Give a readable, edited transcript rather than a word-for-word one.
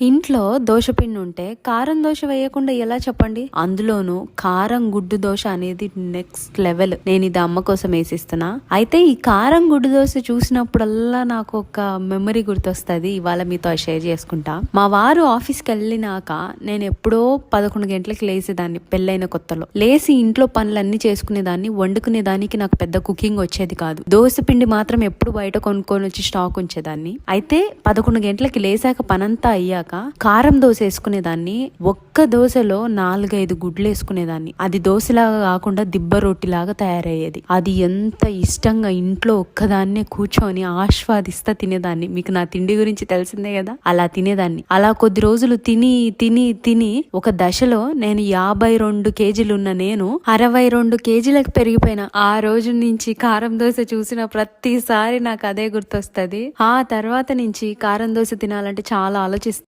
ఇంట్లో దోశపిండి ఉంటే కారం దోశ వేయకుండా ఎలా చెప్పండి. అందులోనూ కారం గుడ్డు దోశ అనేది నెక్స్ట్ లెవెల్. నేను ఇది అమ్మ కోసం వేసిస్తున్నా. అయితే ఈ కారం గుడ్డు దోశ చూసినప్పుడల్లా నాకు ఒక మెమరీ గుర్తొస్తుంది. ఇవాళ మీతో షేర్ చేసుకుంటా. మా వారు ఆఫీస్కి వెళ్ళినాక నేను ఎప్పుడో 11 గంటలకు లేసేదాన్ని. పెళ్ళైన కొత్తలో లేసి ఇంట్లో పనులన్నీ చేసుకునేదాన్ని. వండుకునేదానికి నాకు పెద్ద కుకింగ్ వచ్చేది కాదు. దోశ పిండి మాత్రం ఎప్పుడు బయట కొనుక్కొని వచ్చి స్టాక్ ఉంచేదాన్ని. అయితే 11 గంటలకి లేసాక పనంతా అయ్యాక కారం దోశ వేసుకునేదాన్ని. ఒక్క దోశలో 4-5 గుడ్లు వేసుకునేదాన్ని. అది దోశలాగా కాకుండా దిబ్బ రొట్టిలాగా తయారయ్యేది. అది ఎంత ఇష్టంగా ఇంట్లో ఒక్కదాన్నే కూర్చొని ఆస్వాదిస్తా తినేదాన్ని. మీకు నా తిండి గురించి తెలిసిందే కదా. అలా తినేదాన్ని. అలా కొద్ది రోజులు తిని తిని తిని ఒక దశలో నేను 52 కేజీలు ఉన్న నేను 62 కేజీలకు పెరిగిపోయినా. ఆ రోజు నుంచి కారం దోశ చూసిన ప్రతిసారి నాకు అదే గుర్తొస్తుంది. ఆ తర్వాత నుంచి కారం దోశ తినాలంటే చాలా ఆలోచిస్తాను.